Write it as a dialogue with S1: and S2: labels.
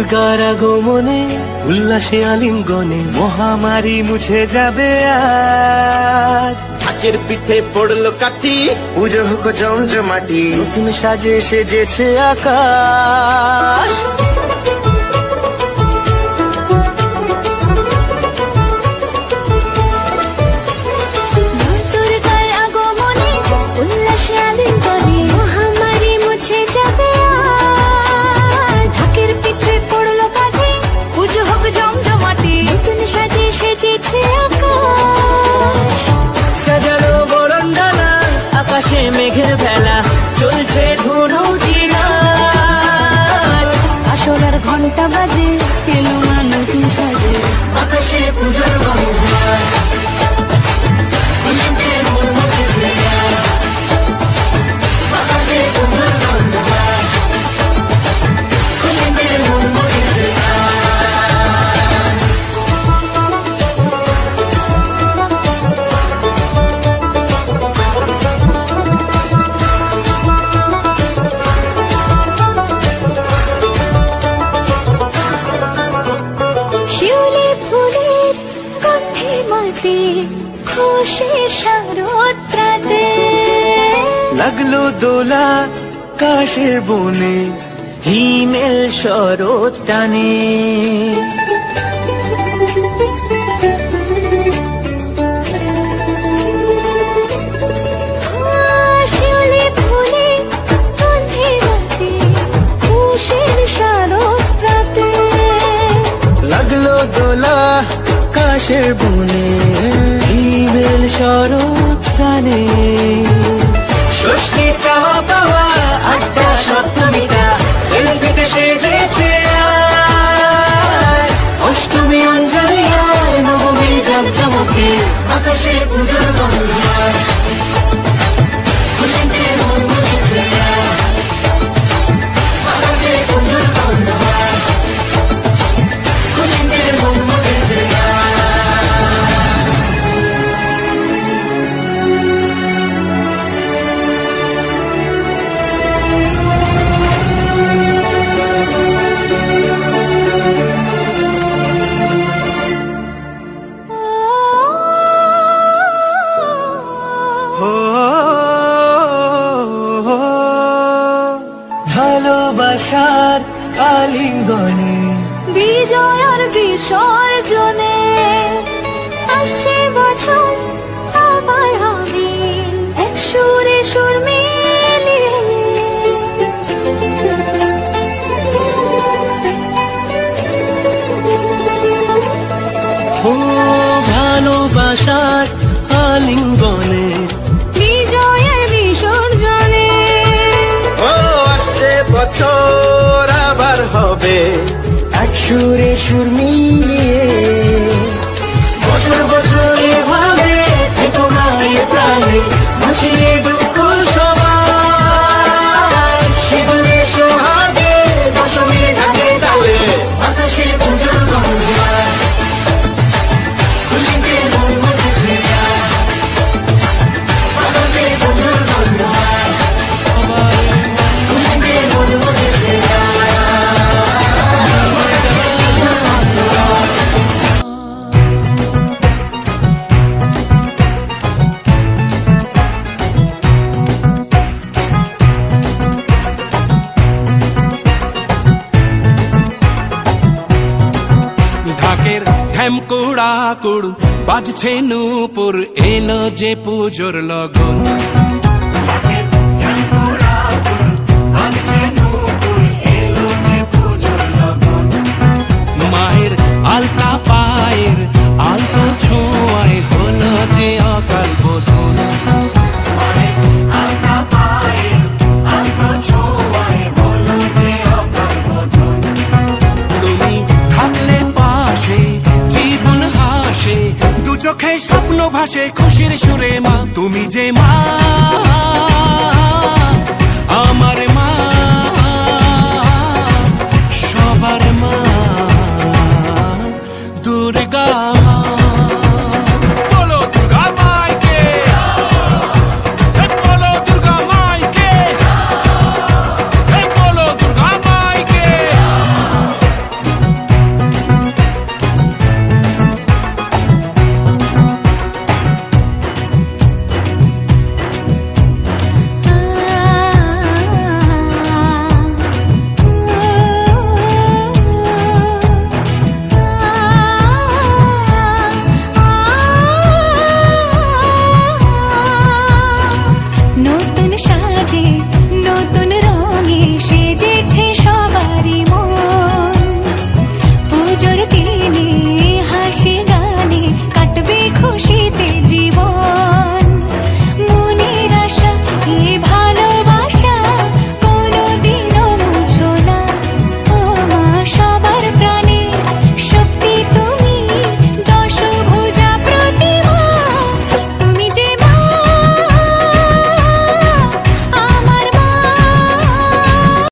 S1: দুর্গার আগমনে উল্লাসে আলিঙ্গনে মহামারী মুছে যাবে আজ।
S2: ঢাকের পিঠে পড়লো কাঠি,
S1: পুজো হোক জমজমাটি, নতুন সাজে সেজেছে আকাশ।
S3: সাজানো বরণডালা, আকাশে মেঘের ভেলা, চলছে ধনু জিনার।
S4: আসলার ঘন্টা বাজে, এলো না নতুন সাজে,
S3: আকাশে পূজার বন্ধন, খুশিতে মন মুখেছে আকাশে পূজার বন্ধন, খুশিতে মন মুখেছে।
S4: খুশির শারদরাতে
S1: লাগলো দোলা কাশের বনে,
S3: হিমেল শরৎ টানে।
S4: শিউলি ফুলে গন্ধে রাতে, খুশির শারদরাতে
S1: লাগলো দোলা কাশের বনে, হিমেল শরৎ টানে।
S3: ষষ্ঠী চাওয়া পাওয়া আড্ডা সপ্তমীটা সেলফিতে সেজেছে আজ। অষ্টমী অঞ্জলি আর নবমী জমজমকে আকাশে পুজোর বন্ধন, খুশিতে মন মুখেছে আকাশে পুজোর বন্ধন, খুশিতে মন মুখেছে।
S1: ভালোবাসার আলিঙ্গনে
S4: বিজয় আর বিসর্জনে আসছে বছর আবার হবে এক সুরে সুর মিলিয়ে।
S1: ও ভালোবাসার আলিঙ্গনে
S4: বিজয় আর বিসর্জনে
S2: ও আসছে বছর আবার হবে
S1: এক সুরে সুর মিলিয়ে।
S3: বছর বছর এভাবে থেকো না এ প্রাণে, ভাসিয়ে দুঃখ সবাই। সিঁদুরে সোহাগে দশমী ঢাকে তালে, আকাশে পুজোর গন্ধন, খুশিতে মন মুখেছে আকাশে পুজোর গন্ধন, খুশিতে মন মুখেছে।
S5: ঢাকের ঢ্যামকুড়া কুড় বাজছে নূপুর, এলো যে পুজোর লগন। মায়ের আলতা পায়ের আলতো ছোঁয়ায় হলো যে অকাল বোধন। তুমি থাকলে পাশে জীবন হাসে, দু চোখে স্বপ্ন ভাসে খুশির সুরে মা। তুমি যে মা, আমার মা, সবার মা, দুর্গা